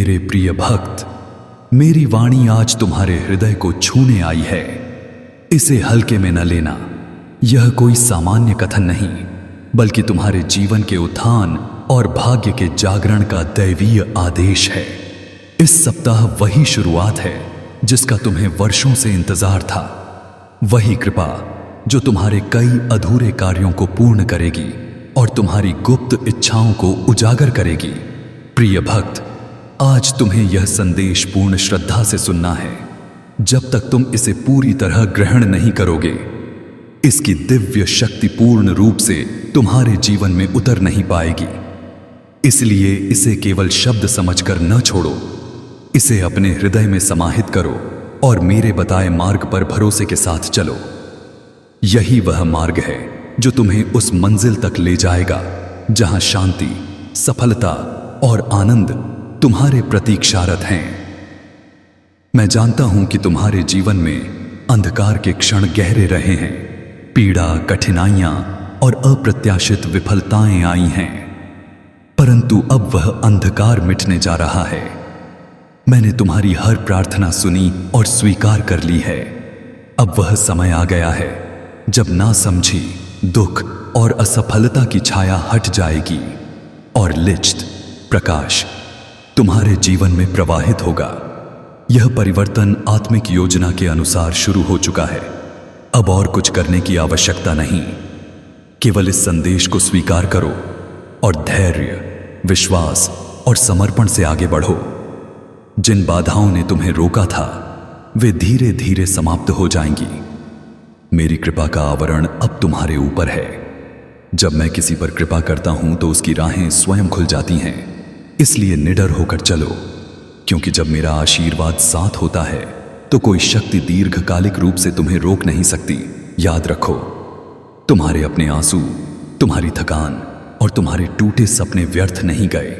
मेरे प्रिय भक्त, मेरी वाणी आज तुम्हारे हृदय को छूने आई है। इसे हल्के में न लेना। यह कोई सामान्य कथन नहीं, बल्कि तुम्हारे जीवन के उत्थान और भाग्य के जागरण का दैवीय आदेश है। इस सप्ताह वही शुरुआत है जिसका तुम्हें वर्षों से इंतजार था। वही कृपा जो तुम्हारे कई अधूरे कार्यों को पूर्ण करेगी और तुम्हारी गुप्त इच्छाओं को उजागर करेगी। प्रिय भक्त, आज तुम्हें यह संदेश पूर्ण श्रद्धा से सुनना है। जब तक तुम इसे पूरी तरह ग्रहण नहीं करोगे, इसकी दिव्य शक्ति पूर्ण रूप से तुम्हारे जीवन में उतर नहीं पाएगी। इसलिए इसे केवल शब्द समझकर न छोड़ो, इसे अपने हृदय में समाहित करो और मेरे बताए मार्ग पर भरोसे के साथ चलो। यही वह मार्ग है जो तुम्हें उस मंजिल तक ले जाएगा जहां शांति, सफलता और आनंद तुम्हारे प्रतीक्षारत हैं। मैं जानता हूं कि तुम्हारे जीवन में अंधकार के क्षण गहरे रहे हैं। पीड़ा, कठिनाइयां और अप्रत्याशित विफलताएं आई हैं, परंतु अब वह अंधकार मिटने जा रहा है। मैंने तुम्हारी हर प्रार्थना सुनी और स्वीकार कर ली है। अब वह समय आ गया है जब नासमझी, दुख और असफलता की छाया हट जाएगी और लिच्छ, प्रकाश तुम्हारे जीवन में प्रवाहित होगा। यह परिवर्तन आत्मिक योजना के अनुसार शुरू हो चुका है। अब और कुछ करने की आवश्यकता नहीं। केवल इस संदेश को स्वीकार करो और धैर्य, विश्वास और समर्पण से आगे बढ़ो। जिन बाधाओं ने तुम्हें रोका था, वे धीरे धीरे समाप्त हो जाएंगी। मेरी कृपा का आवरण अब तुम्हारे ऊपर है। जब मैं किसी पर कृपा करता हूं तो उसकी राहें स्वयं खुल जाती हैं। इसलिए निडर होकर चलो, क्योंकि जब मेरा आशीर्वाद साथ होता है तो कोई शक्ति दीर्घकालिक रूप से तुम्हें रोक नहीं सकती। याद रखो, तुम्हारे अपने आंसू, तुम्हारी थकान और तुम्हारे टूटे सपने व्यर्थ नहीं गए।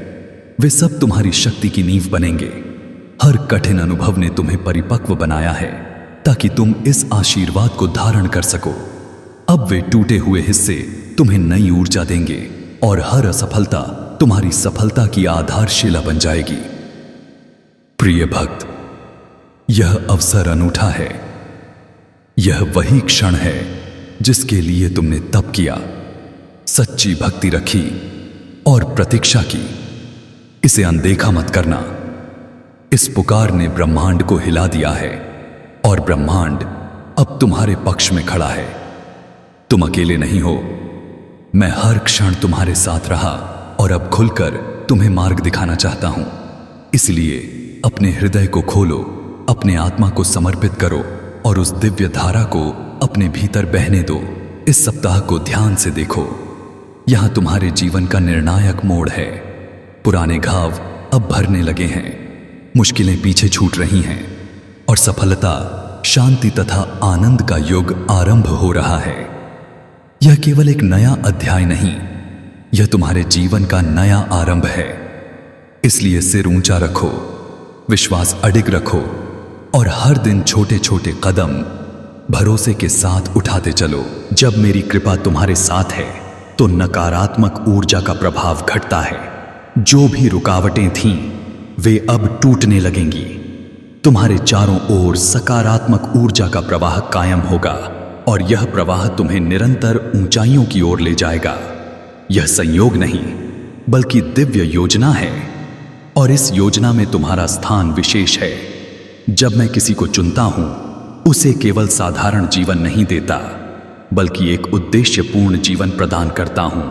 वे सब तुम्हारी शक्ति की नींव बनेंगे। हर कठिन अनुभव ने तुम्हें परिपक्व बनाया है ताकि तुम इस आशीर्वाद को धारण कर सको। अब वे टूटे हुए हिस्से तुम्हें नई ऊर्जा देंगे और हर असफलता तुम्हारी सफलता की आधारशिला बन जाएगी। प्रिय भक्त, यह अवसर अनूठा है। यह वही क्षण है जिसके लिए तुमने तप किया, सच्ची भक्ति रखी और प्रतीक्षा की। इसे अनदेखा मत करना। इस पुकार ने ब्रह्मांड को हिला दिया है और ब्रह्मांड अब तुम्हारे पक्ष में खड़ा है। तुम अकेले नहीं हो। मैं हर क्षण तुम्हारे साथ रहा और अब खुलकर तुम्हें मार्ग दिखाना चाहता हूं। इसलिए अपने हृदय को खोलो, अपने आत्मा को समर्पित करो और उस दिव्य धारा को अपने भीतर बहने दो। इस सप्ताह को ध्यान से देखो। यहां तुम्हारे जीवन का निर्णायक मोड़ है। पुराने घाव अब भरने लगे हैं, मुश्किलें पीछे छूट रही हैं और सफलता, शांति तथा आनंद का युग आरंभ हो रहा है। यह केवल एक नया अध्याय नहीं, यह तुम्हारे जीवन का नया आरंभ है। इसलिए सिर ऊंचा रखो, विश्वास अडिग रखो और हर दिन छोटे छोटे कदम भरोसे के साथ उठाते चलो। जब मेरी कृपा तुम्हारे साथ है तो नकारात्मक ऊर्जा का प्रभाव घटता है। जो भी रुकावटें थीं, वे अब टूटने लगेंगी। तुम्हारे चारों ओर सकारात्मक ऊर्जा का प्रवाह कायम होगा और यह प्रवाह तुम्हें निरंतर ऊंचाइयों की ओर ले जाएगा। यह संयोग नहीं, बल्कि दिव्य योजना है और इस योजना में तुम्हारा स्थान विशेष है। जब मैं किसी को चुनता हूं, उसे केवल साधारण जीवन नहीं देता, बल्कि एक उद्देश्यपूर्ण जीवन प्रदान करता हूं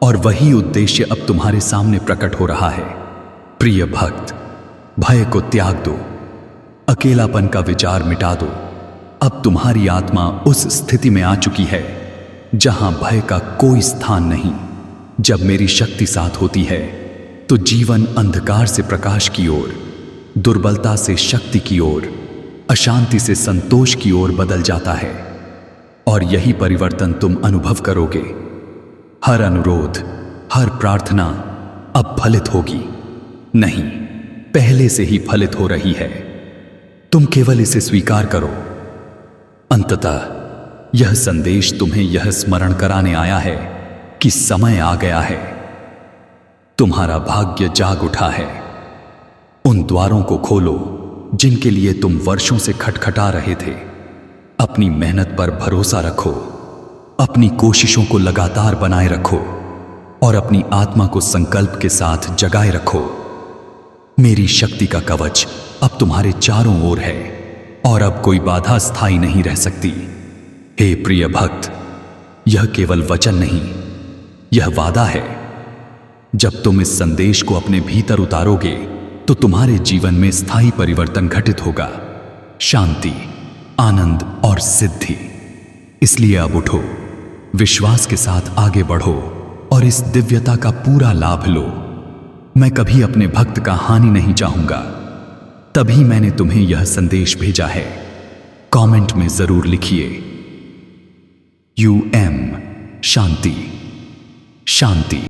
और वही उद्देश्य अब तुम्हारे सामने प्रकट हो रहा है। प्रिय भक्त, भय को त्याग दो, अकेलापन का विचार मिटा दो। अब तुम्हारी आत्मा उस स्थिति में आ चुकी है जहां भय का कोई स्थान नहीं। जब मेरी शक्ति साथ होती है तो जीवन अंधकार से प्रकाश की ओर, दुर्बलता से शक्ति की ओर, अशांति से संतोष की ओर बदल जाता है और यही परिवर्तन तुम अनुभव करोगे। हर अनुरोध, हर प्रार्थना अब फलित होगी। नहीं, पहले से ही फलित हो रही है। तुम केवल इसे स्वीकार करो। अंततः यह संदेश तुम्हें यह स्मरण कराने आया है कि समय आ गया है। तुम्हारा भाग्य जाग उठा है। उन द्वारों को खोलो जिनके लिए तुम वर्षों से खटखटा रहे थे। अपनी मेहनत पर भरोसा रखो, अपनी कोशिशों को लगातार बनाए रखो और अपनी आत्मा को संकल्प के साथ जगाए रखो। मेरी शक्ति का कवच अब तुम्हारे चारों ओर है और अब कोई बाधा स्थायी नहीं रह सकती। हे प्रिय भक्त, यह केवल वचन नहीं, यह वादा है। जब तुम इस संदेश को अपने भीतर उतारोगे तो तुम्हारे जीवन में स्थायी परिवर्तन घटित होगा, शांति, आनंद और सिद्धि। इसलिए अब उठो, विश्वास के साथ आगे बढ़ो और इस दिव्यता का पूरा लाभ लो। मैं कभी अपने भक्त का हानि नहीं चाहूंगा, तभी मैंने तुम्हें यह संदेश भेजा है। कमेंट में जरूर लिखिए UM शांति शांति।